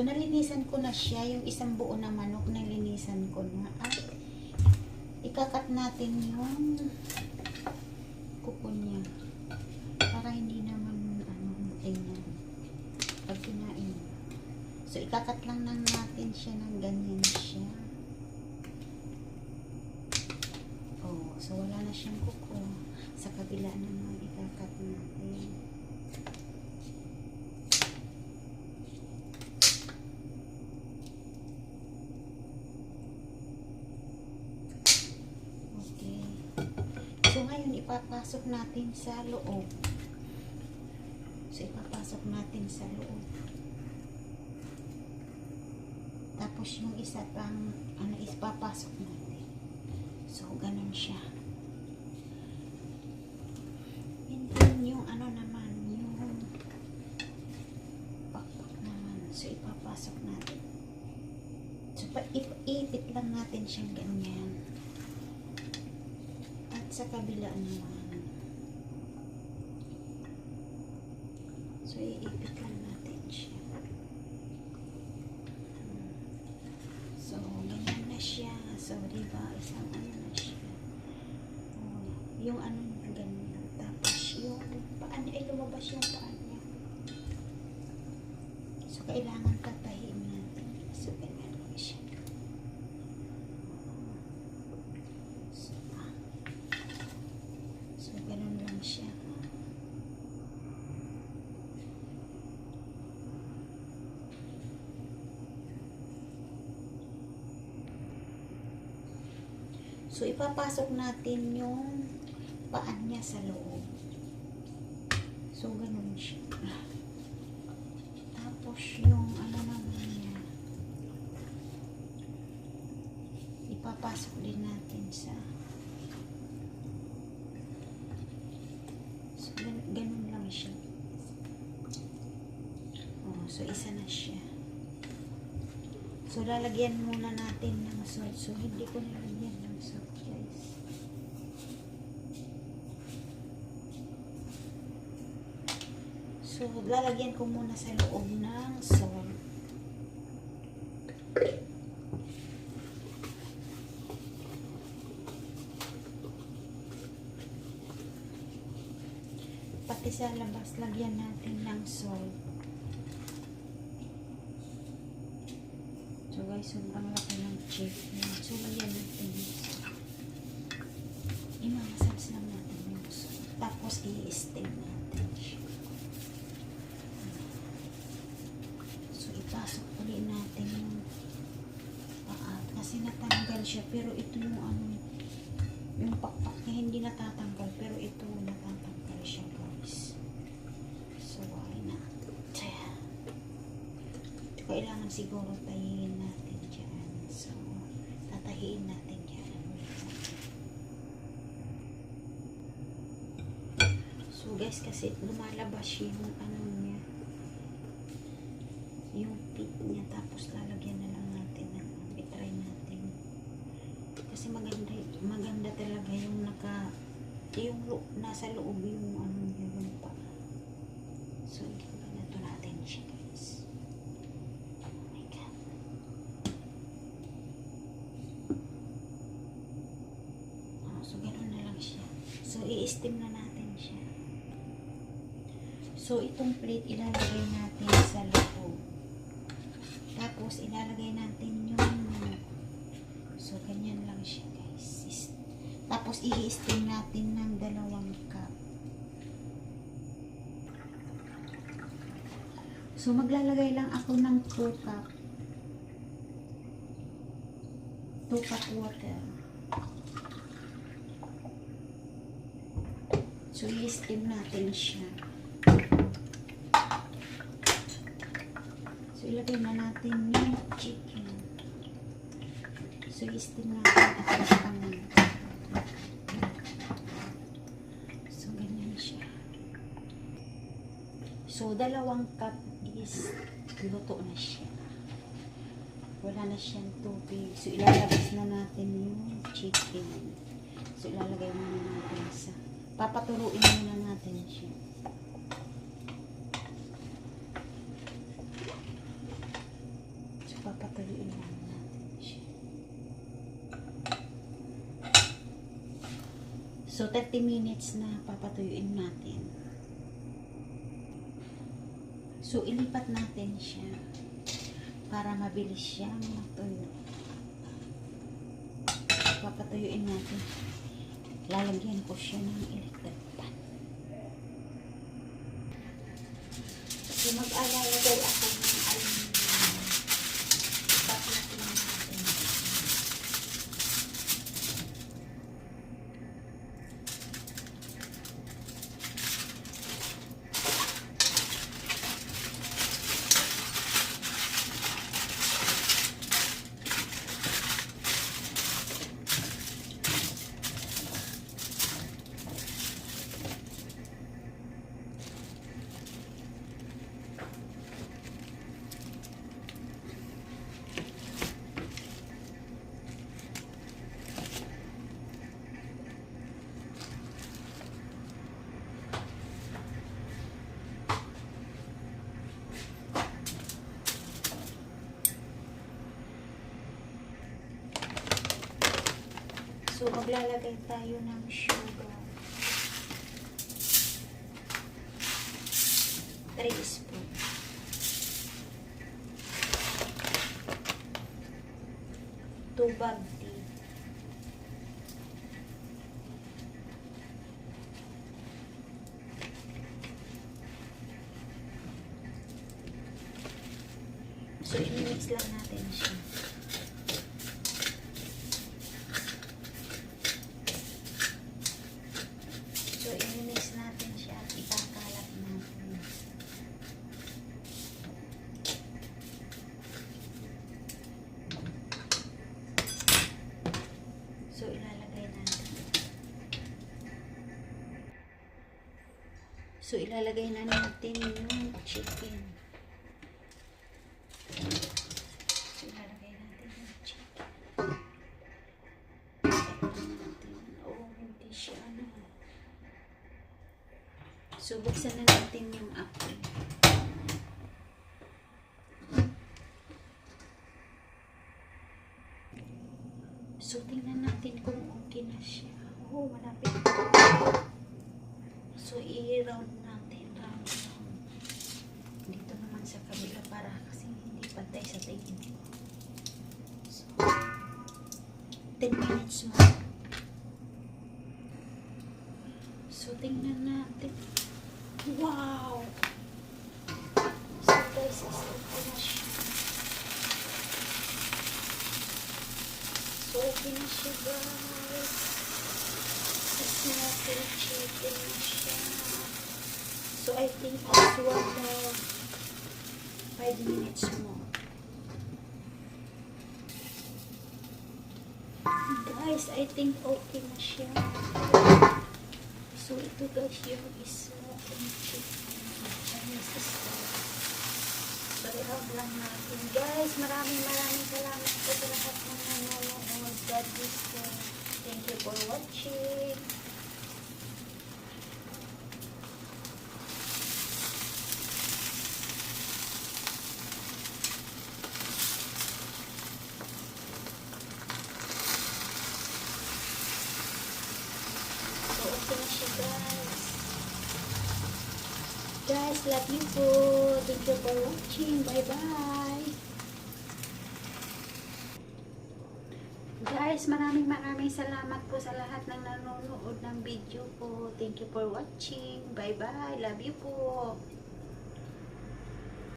So, nalinisan ko na siya. Yung isang buo na manok, nalinisan ko na. At ikakat natin yung kuko niya. Para hindi naman tingnan pag kinain. So, ikakat lang natin siya ng ganyan siya. Oh, so wala na siyang kuko. Sa kabila naman, ikakat natin. Okay. So, ngayon, ipapasok natin sa loob. So, ipapasok natin sa loob. Tapos, yung isa pang, ipapasok natin. So, ganun siya. And then, yung naman, yung pakpak naman. So, ipapasok natin. So, iipit lang natin siyang ganyan. At sa kabila naman. So, iipit lang natin siya. So, ganyan na siya. So, diba, isang na siya. Oh, yung ganyan. Tapos, yung paan niya, ay lumabas yung paan niya. So, kailangan tatahin natin. So, ganyan lang siya. So, ganun lang siya. So, ipapasok natin yung paan niya sa loob. So, ganun siya. Tapos, yung naman niya, ipapasok din natin sa so, ganun lang siya. Oh, so, isa na siya. So, lalagyan muna natin ng salt. So, hindi ko nalagyan ng salt, guys. So, lalagyan ko muna sa loob ng salt. Pati sa labas, lagyan natin ng salt. So guys, sobrang laki ng chicken. So lagyan natin yung salt. Imamasabs lang natin yung salt. Tapos i-steam natin siya. So ipasok ulit natin yung paat. Kasi natanggal siya. Pero ito yung yung pakpak niya hindi natatanggal. Pero ito natatanggal siya, guys. So why not? Kailangan siguro tahiin natin dyan. So, tatahiin natin dyan. So, guys, kasi lumalabas yung niya. Yung pit niya. Tapos, lalagyan na lang natin. I-try natin. Kasi maganda talaga yung nasa loob yung niya, yung pa. So, ganito natin siya, guys. So, gano'n na lang siya. So, i-steam na natin siya. So, itong plate, ilalagay natin sa loob. Tapos, ilalagay natin yung so, ganyan lang siya, guys. Tapos, i-steam natin ng 2 cup. So, maglalagay lang ako ng 2 cup. 2 cup water. So, i-steam natin siya. So, ilagay na natin yung chicken. So, i-steam natin at istangan. So, ganyan siya. So, 2 cup is luto na siya. Wala na siyang tubig. So, ilalabas na natin yung chicken. So, ilalagay muna natin sa papaturuin muna natin siya. Papatuyuin lang natin siya. So, 30 minutes na papatuyuin natin. So, ilipat natin siya para mabilis siyang matuyo. Papatuyuin natin. Lalagyan ko siya ng electric pan. So, mag-alalagay ako ng aluminum. Paplatin natin. So, maglalagay tayo ng sugar. 3 spoon. Tubag tea. So, i-mix lang natin siya. So, i-mix natin siya at ikakalat natin. So, ilalagay natin. So, ilalagay na natin yung chicken. So, ilalagay natin yung chicken. Oh, hindi siya ano. So, buksan na natin yung apple. So, tingnan natin kung okay na siya. Oh, malapit. So, i-round natin. Round. Dito naman sa kabila para kasi hindi pantay sa tingin ko. So, 10 minutes more. So, tingnan natin. Wow! So guys, okay na siya. So okay na siya guys. Smoky chicken na siya. So I think it's 1 more 5 minutes more. Guys, I think okay na siya. So ito guys yung smoky chicken. So, i-hug lang natin. Guys, maraming salamat po sa lahat ng nanonood. God bless you. Thank you for watching. So, okay na siya, guys. Guys, love you po. Thank you for watching. Bye-bye. Guys, maraming salamat po sa lahat ng nanonood ng video po. Thank you for watching. Bye-bye. Love you po.